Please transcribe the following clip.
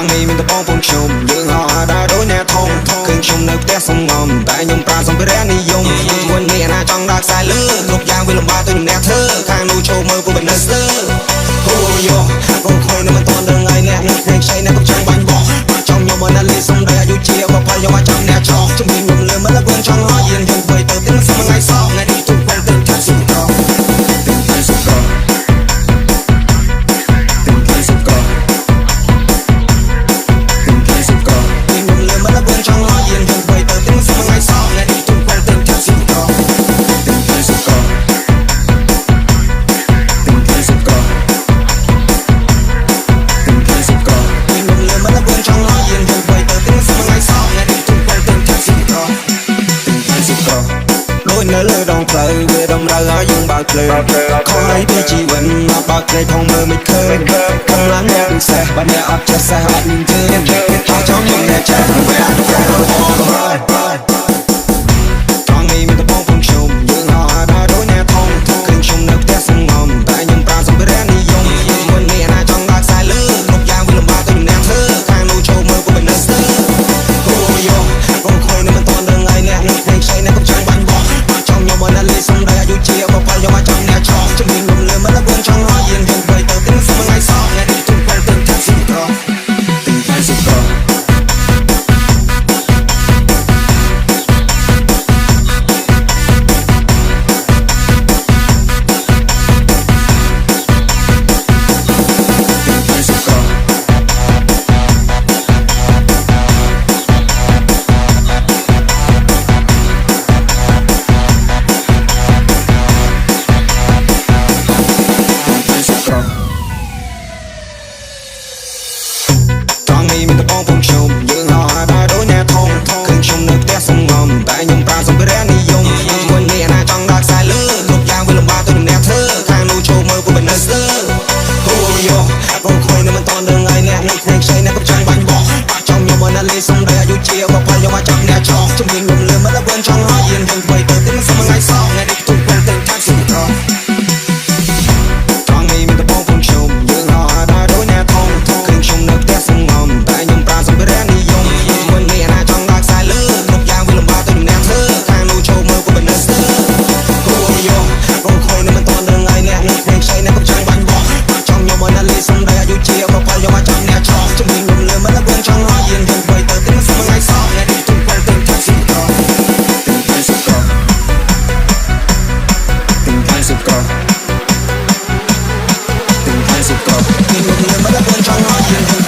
ងនេះមានតែបងប្អូនខ្ញុំយើងហោះដើរដូចអ្នកធំឃើញខ្ញុំនៅផ្ទះសំងំតែខ្ញុំប្រើសម្ភារៈនិយមមួយនេះណាចង់ដើរខ្សែលើគ្រប់យ៉ាងវាលំបាកទៅអ្នកធ្វើខាងនោះចូលមើលពួកបណ្ឌិតស្ទើអូយោកូនខ្វែងនៅមិនទាន់ដឹងហើយអ្នកនឹងខ្ចីអ្នកក៏ចង់បាញ់បោះចង់ខ្ញុំមកលេសំដីអាយុជាបផលយកមកចាំអ្នកចោះជំនាញខ្ញុំលើមើលបងចង់ឲ្យយើងយើងទៅទៅទាំងសមថ្ងៃសោកថ្ងៃនេះទុកបងទៅចាក់សុខកោទាំងសុខកោទាំងសុខកោនៅលើដងផ្លូវវាតម្រូវឲ្យយើងបើកភ្លើងខំឲ្យពីជីវិតមកបើកភ្នែកផងមើលមិនឃើញកម្លាំងអ្នកពិសេសបើអ្នកអត់ចេះសេះអត់មានជើងចង់ខ្ញុំអ្នកចេះវាអត់ទៅត្រង់នេះមានតែបងប្អូនខ្ញុំយើងហោះដើរដូចអ្នកធំឃើញខ្ញុំនៅផ្ទះសំងំតែខ្ញុំប្រើសម្ភារៈនិយមមួយនេះណាចង់ដើរខ្សែលើគ្រប់យ៉ាងវាលំបាកទៅអ្នកធ្វើខាងនោះចូលមើលពួកបណ្ឌិតស្ទើអូយោកូនខ្វែងនៅមិនទាន់ដឹងហើយអ្នកនឹងខ្ចីអ្នកក៏ចង់បាញ់បោះខ្ញុំមកលេសំដីអាយុជាបផលយកមកចាំអ្នកចោះជំនាញខ្ញុំលើមើលបងចង់ឲ្យយើងទៅទៅទាំងសមថ្ងៃសោកថ្ងៃនេះទុកបងទៅចាក់សុខកោទាំងសុខកោមានតែបងប្អូនខ្ញុំយើងហោះដើរដូចអ្នកធំឃើញខ្ញុំនៅផ្ទះសំងំតែខ្ញុំប្រើសម្ភារៈនិយមមួយនេះណាចង់ដើរខ្សែលើគ្រប់យ៉ាងវាលំបាកទៅអ្នកធ្វើខាងនោះចូលមើលពួកបណ្ឌិតស្ទើអូយោកូនខ្វែងនៅមិនទាន់ដឹងហើយអ្នកនឹងខ្ចីអ្នកក៏ចង់បាញ់បោះចង់ខ្ញុំមកលេសំដីអាយុជាបផលយកមកចាំអ្នកចោះជំនាញខ្ញុំលើមើលបងចង់ឲ្យយើងទៅទៅទាំងសមថ្ងៃសោកថ្ងៃនេះទុកបងទៅចាក់សុខកោត្រង់នេះមានតែបងប្អូនខ្ញុំយើងហោះដើរដូចអ្នកធំឃើញខ្ញុំនៅផ្ទះសំងំតែខ្ញុំប្រើសម្ភារៈនិយមមួយនេះណាចង់ដើរខ្សែលើគ្រប់យ៉ាងវាលំបាកទៅអ្នកធ្វើខាងនោះចូលមើលពួកបណ្ឌិតស្ទើអូយោកូនខ្វែងនៅមិនទាន់ដឹងហើយអ្នកនឹងខ្ចីអ្នកក៏ចង់បាញ់បោះចង់ខ្ញុំមកលេសំដីអាយុជាបផលយកមកចាំអ្នកចោះជំនាញខ្ញុំលើមើលបងចង់ឲ្យយើងទៅទៅទាំងសមថ្ងៃសោកថ្ងៃនេះទុកបងទៅចាក់សុខកោទាំងសុខកោទាំងសុខកោទាំងសុខកោខ្ញុំលើមើលបងចង់ឲ្យយើង